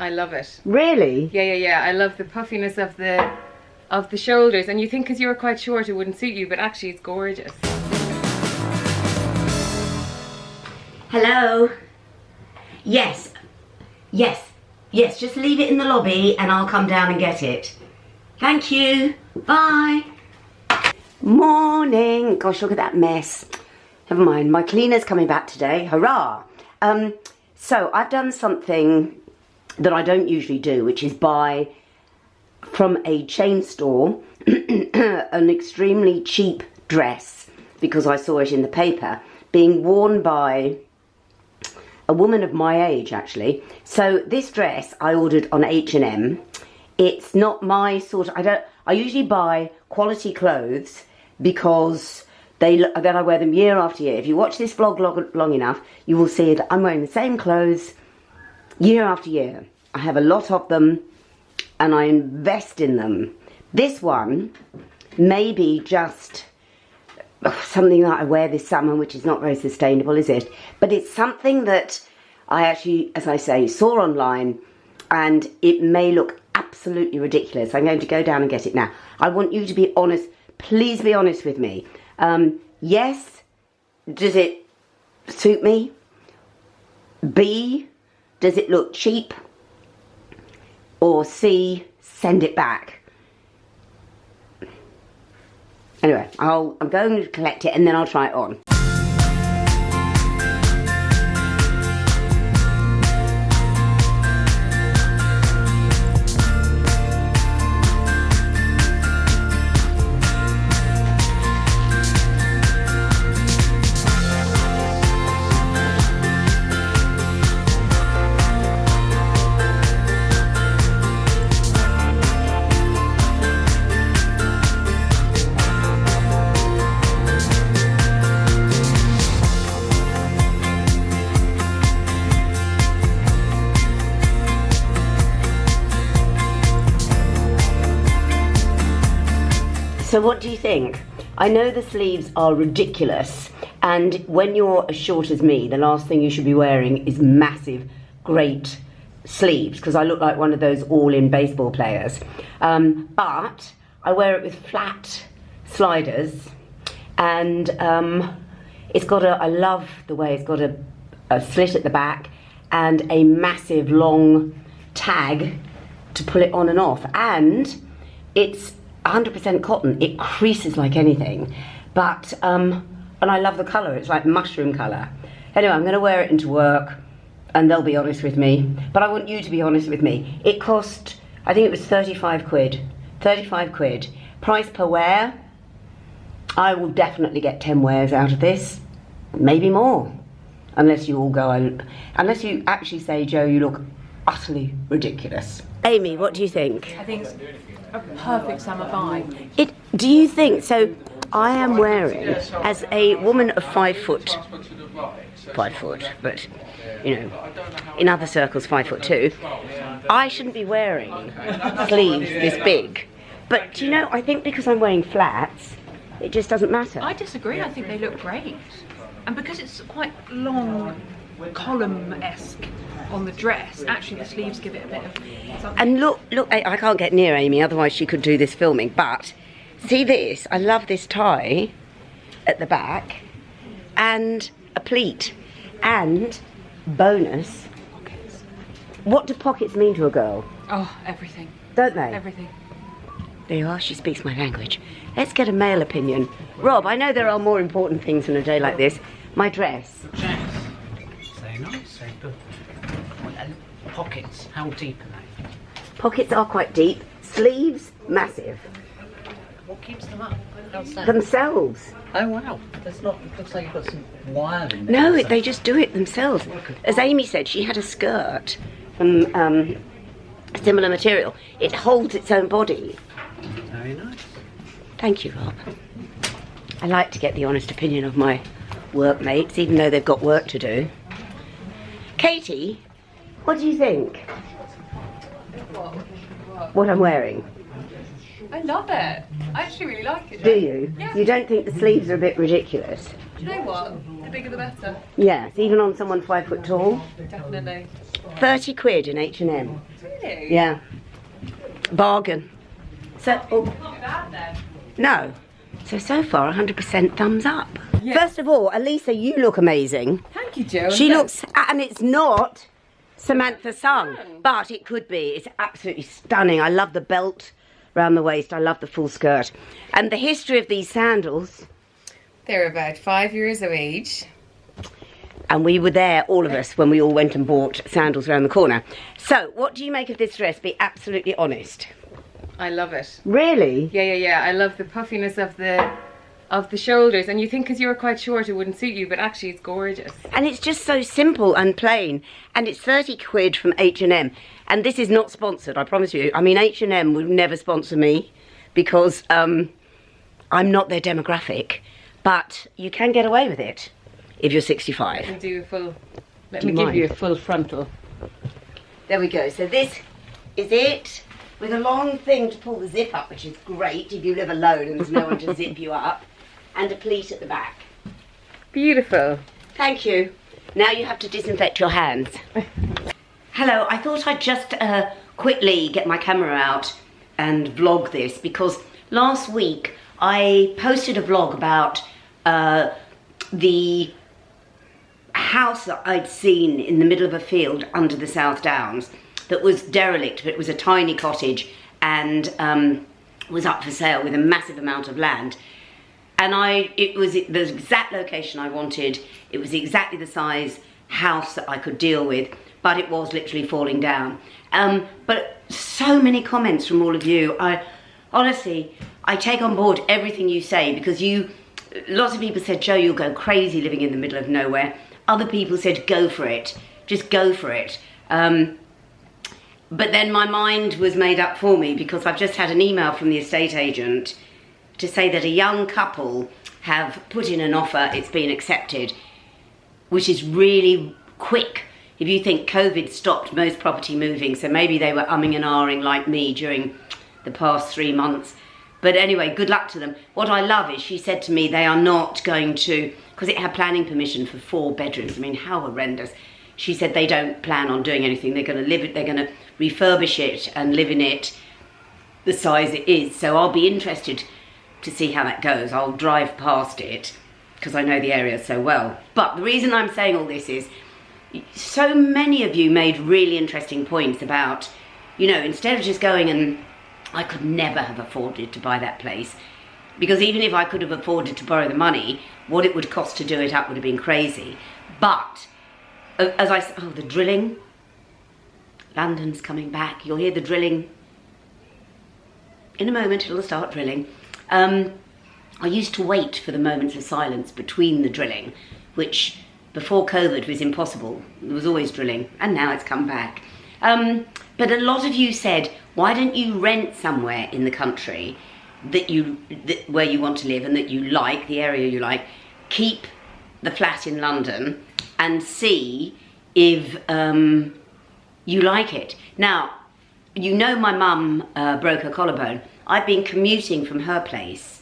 I love it. Really? Yeah. I love the puffiness of the shoulders, and you think because you were quite short it wouldn't suit you, but actually it's gorgeous. Hello? Yes. Just leave it in the lobby and I'll come down and get it. Thank you. Bye. Morning. Gosh, look at that mess. Never mind, my cleaner's coming back today. Hurrah. So I've done something that I don't usually do, which is buy from a chain store an extremely cheap dress, because I saw it in the paper being worn by a woman of my age, actually. So this dress I ordered on H&M. It's not my sort of, I usually buy quality clothes because then I wear them year after year. If you watch this vlog long enough, you will see that I'm wearing the same clothes year after year. I have a lot of them and I invest in them. This one may be just something that I wear this summer, which is not very sustainable, is it? But it's something that I actually, as I say, saw online, and it may look absolutely ridiculous. I'm going to go down and get it now. I want you to be honest. Please be honest with me. Yes, does it suit me? B, does it look cheap? Or C, send it back. Anyway, I'm going to collect it and then I'll try it on. So what do you think? I know the sleeves are ridiculous, and when you're as short as me, the last thing you should be wearing is massive, great sleeves, because I look like one of those all-in baseball players. But I wear it with flat sliders, and it's got I love the way it's got a slit at the back and a massive long tag to pull it on and off, and it's 100% cotton. It creases like anything, but and I love the colour. It's like mushroom colour. Anyway, I'm going to wear it into work and they'll be honest with me, but I want you to be honest with me. It cost, I think it was 35 quid. 35 quid. Price per wear, I will definitely get 10 wears out of this, maybe more, unless you all go, unless you actually say, Joe, you look utterly ridiculous. Amy, what do you think? I think it's a perfect summer buy. Do you think so? I am wearing, as a woman of 5 foot, but you know, in other circles 5'2", I shouldn't be wearing sleeves this big. But you know, I think because I'm wearing flats, it just doesn't matter. I disagree. I think they look great, and because it's quite long, column-esque on the dress, actually the sleeves give it a bit of something. And look, I can't get near Amy, otherwise she could do this filming, but see this, I love this tie at the back, and a pleat, and bonus, Pockets. What do pockets mean to a girl? Oh, everything. Don't they? Everything. There you are, she speaks my language. Let's get a male opinion. Rob, I know there are more important things on a day like this. My dress. Jazz. So nice, so good. And pockets, how deep are they? Pockets are quite deep. Sleeves, massive. What keeps them up? How's that? Themselves. Oh wow, that's not, it looks like you've got some wire in there. No, they just do it themselves. As Amy said, she had a skirt from similar material. It holds its own body. Very nice. Thank you, Rob. I like to get the honest opinion of my workmates, even though they've got work to do. Katie, what do you think? What I'm wearing? I love it. I actually really like it. Do you? Yeah. You don't think the sleeves are a bit ridiculous? Do you know what? The bigger the better. Yes, even on someone 5 foot tall. Definitely. 30 quid in H&M. Really? Yeah. Bargain. So, oh, Not bad then. no. So far, 100% thumbs up. Yeah. First of all, Elisa, you look amazing. Thank you, Joe. She looks, and it's not Samantha Sung, but it could be. It's absolutely stunning. I love the belt round the waist. I love the full skirt. And the history of these sandals, They're about 5 years of age. and we were there, all of us, when we all went and bought sandals around the corner. So, what do you make of this dress? Be absolutely honest. I love it. Really? Yeah. I love the puffiness of the shoulders, and you think because you were quite short it wouldn't suit you, but actually it's gorgeous. And it's just so simple and plain, and it's 30 quid from H&M. And this is not sponsored, I promise you. I mean, H&M would never sponsor me because I'm not their demographic, but you can get away with it if you're 65. And do a full. Let Do me you give mind? you a full frontal. There we go. So this is it, with a long thing to pull the zip up, which is great if you live alone and there's no one to zip you up, and a pleat at the back. Beautiful. Thank you. Now you have to disinfect your hands. Hello, I thought I'd just quickly get my camera out and vlog this, because last week I posted a vlog about the house that I'd seen in the middle of a field under the South Downs that was derelict, but it was a tiny cottage and was up for sale with a massive amount of land. And it was the exact location I wanted. It was exactly the size house that I could deal with, but it was literally falling down. But so many comments from all of you. Honestly, I take on board everything you say, because lots of people said, Joe, you'll go crazy living in the middle of nowhere. Other people said, go for it, just go for it. But then my mind was made up for me, because I've just had an email from the estate agent to say that a young couple have put in an offer, it's been accepted, which is really quick. If you think COVID stopped most property moving, so maybe they were umming and ahhing like me during the past 3 months. But anyway, good luck to them. What I love is she said to me they are not going to, because it had planning permission for 4 bedrooms. I mean, how horrendous. She said they don't plan on doing anything. They're going to live it, they're going to refurbish it and live in it the size it is. So I'll be interested to see how that goes. I'll drive past it because I know the area so well. But the reason I'm saying all this is so many of you made really interesting points about, you know, instead of just going and I could never have afforded to buy that place, because even if I could have afforded to borrow the money, what it would cost to do it up would have been crazy. But as I said, oh, the drilling, London's coming back. You'll hear the drilling in a moment. It'll start drilling. I used to wait for the moments of silence between the drilling, which before COVID was impossible. There was always drilling, and now it's come back. But a lot of you said, why don't you rent somewhere in the country where you want to live and that you like, the area you like, keep the flat in London and see if you like it. Now, you know my mum broke her collarbone. I've been commuting from her place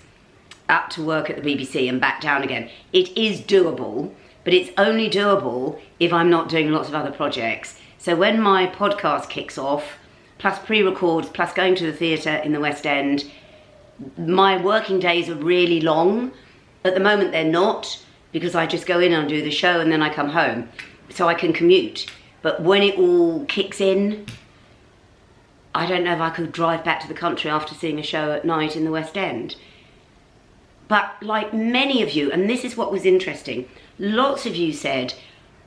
up to work at the BBC and back down again. It is doable, but it's only doable if I'm not doing lots of other projects. So when my podcast kicks off, plus pre-records, plus going to the theatre in the West End, my working days are really long. At the moment they're not, because I just go in and do the show and then I come home. So I can commute. But when it all kicks in, I don't know if I could drive back to the country after seeing a show at night in the West End. But like many of you, and this is what was interesting, lots of you said,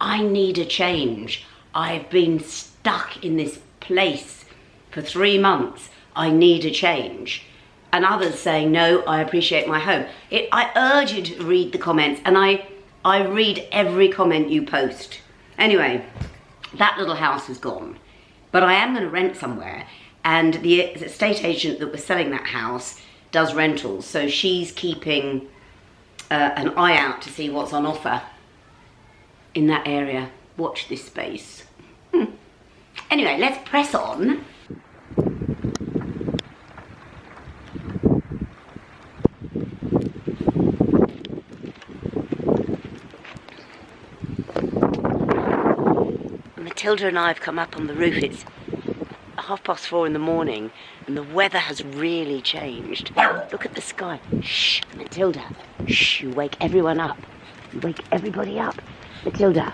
I need a change. I've been stuck in this place for 3 months. I need a change. And others saying, no, I appreciate my home. I urge you to read the comments, and I read every comment you post. Anyway, that little house is gone. But I am going to rent somewhere, and the estate agent that was selling that house does rentals, so she's keeping an eye out to see what's on offer in that area. Watch this space. Anyway, let's press on. Matilda and I have come up on the roof. It's 4:30 in the morning and the weather has really changed. Look at the sky. Shh, Matilda. Shh, you wake everyone up. You wake everybody up. Matilda.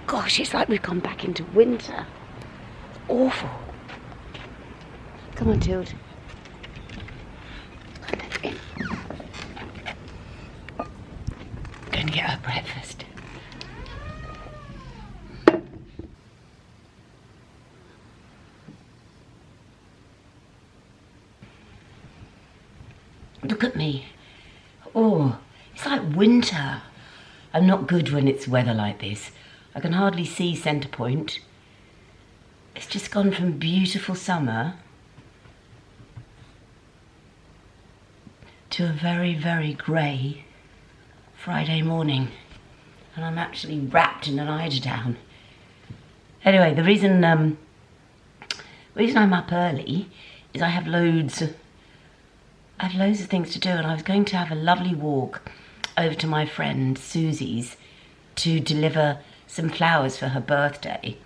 Gosh, it's like we've gone back into winter. It's awful. Come on, Tilda. Let's in. Go and get her breakfast. Look at me. Oh, it's like winter. I'm not good when it's weather like this. I can hardly see Centre Point. It's just gone from beautiful summer to a very, very grey Friday morning. And I'm actually wrapped in an eiderdown. Anyway, the reason I'm up early is I have loads of things to do, and I was going to have a lovely walk over to my friend Susie's to deliver some flowers for her birthday.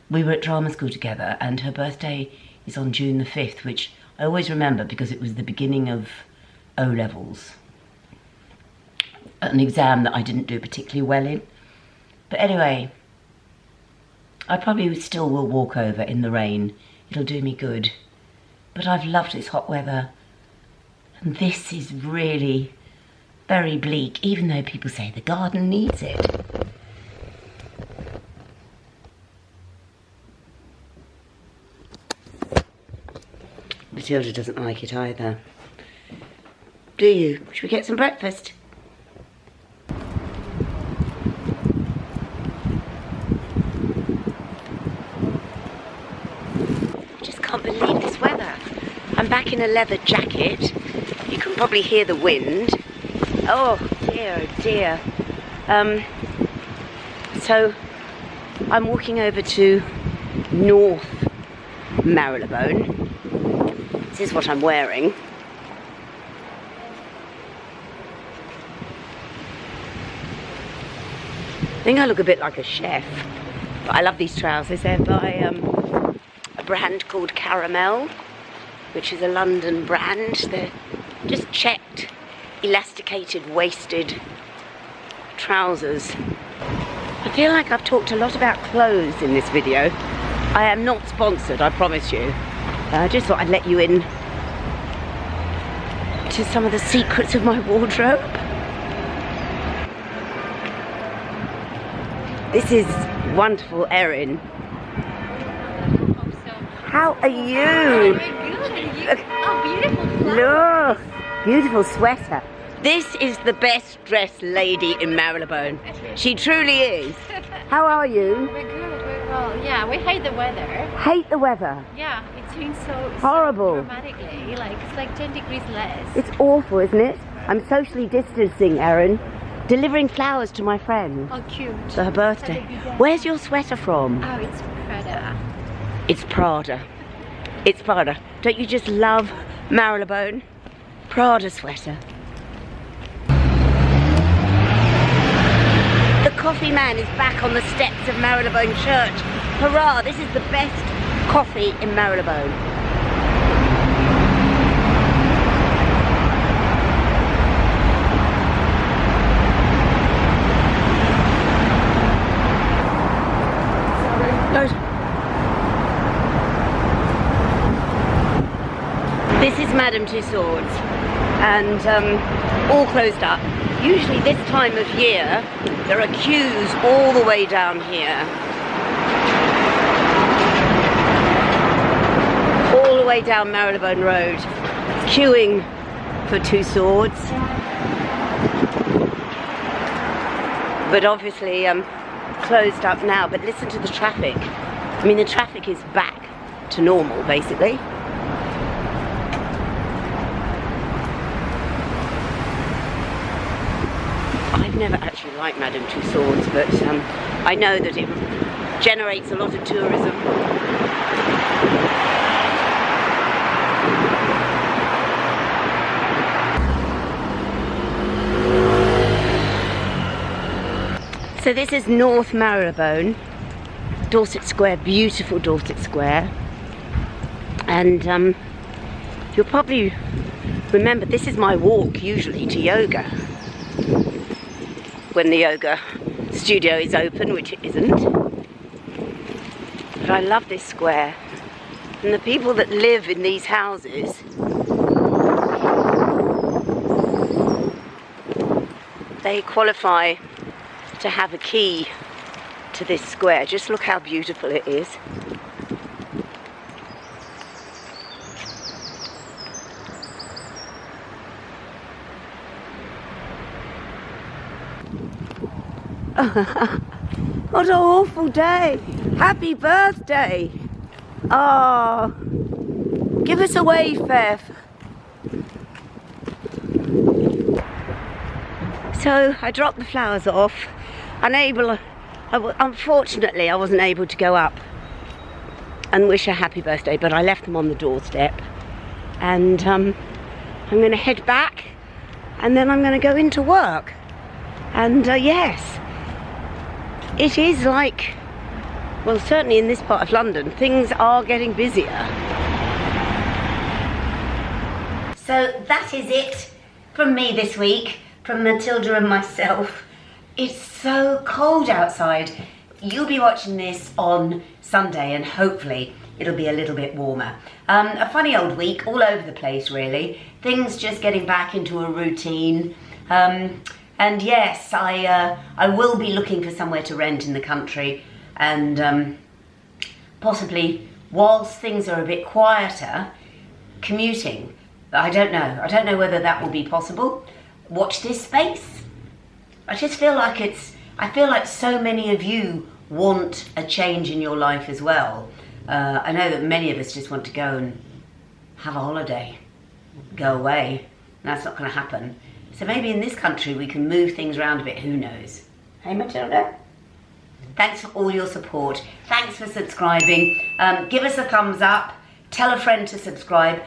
We were at drama school together and her birthday is on June the 5th, which I always remember because it was the beginning of O-levels. An exam that I didn't do particularly well in. But anyway, I probably still will walk over in the rain. It'll do me good. But I've loved this hot weather. And this is really very bleak, even though people say the garden needs it. Matilda doesn't like it either. Do you? Should we get some breakfast? I just can't believe this weather. I'm back in a leather jacket. You can probably hear the wind. Oh dear, oh dear. So I'm walking over to North Marylebone. This is what I'm wearing. I think I look a bit like a chef, but I love these trousers. They're by a brand called Caramel, which is a London brand. They're just checked, elasticated, waisted trousers. I feel like I've talked a lot about clothes in this video. I am not sponsored, I promise you. I just thought I'd let you in to some of the secrets of my wardrobe. This is wonderful, Erin. How are you? Good. Oh, beautiful flowers. Look, beautiful sweater. This is the best dressed lady in Marylebone. She truly is. How are you? We're good, we're well. Yeah, we hate the weather. Hate the weather. Yeah, it changed so Horrible. dramatically. Like, it's like 10 degrees less. It's awful, isn't it? I'm socially distancing, Erin. Delivering flowers to my friend Oh, cute. for her birthday. Where's your sweater from? Oh, it's Prada. It's Prada. It's Prada. Don't you just love Marylebone? Prada sweater. The coffee man is back on the steps of Marylebone Church. Hurrah, this is the best coffee in Marylebone. This is Madame Tussauds, and all closed up. Usually this time of year, there are queues all the way down here. All the way down Marylebone Road, queuing for Tussauds. But obviously closed up now, but listen to the traffic. I mean, the traffic is back to normal, basically. I've never actually liked Madame Tussauds, but I know that it generates a lot of tourism. So this is North Marylebone, Dorset Square, beautiful Dorset Square. And you'll probably remember this is my walk usually to yoga. When the yoga studio is open, which it isn't. But I love this square. And the people that live in these houses, they qualify to have a key to this square. Just look how beautiful it is. What an awful day. Happy birthday. Oh, give us a wave, Fev. So I dropped the flowers off. Unfortunately, I wasn't able to go up and wish her happy birthday, but I left them on the doorstep. And I'm going to head back, and then I'm going to go into work. And yes, it is like, well, certainly in this part of London, things are getting busier. So that is it from me this week, from Matilda and myself. It's so cold outside. You'll be watching this on Sunday and hopefully it'll be a little bit warmer. A funny old week, all over the place really. Things just getting back into a routine. And yes, I will be looking for somewhere to rent in the country, and possibly, whilst things are a bit quieter, commuting. I don't know whether that will be possible. Watch this space. I just feel like I feel like so many of you want a change in your life as well. I know that many of us just want to go and have a holiday, go away. That's not going to happen. So maybe in this country we can move things around a bit, who knows? Hey Matilda? Thanks for all your support. Thanks for subscribing. Give us a thumbs up. Tell a friend to subscribe.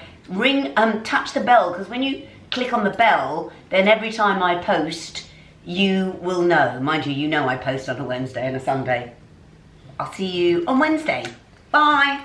Touch the bell, because when you click on the bell, then every time I post, you will know. Mind you, you know I post on a Wednesday and a Sunday. I'll see you on Wednesday. Bye.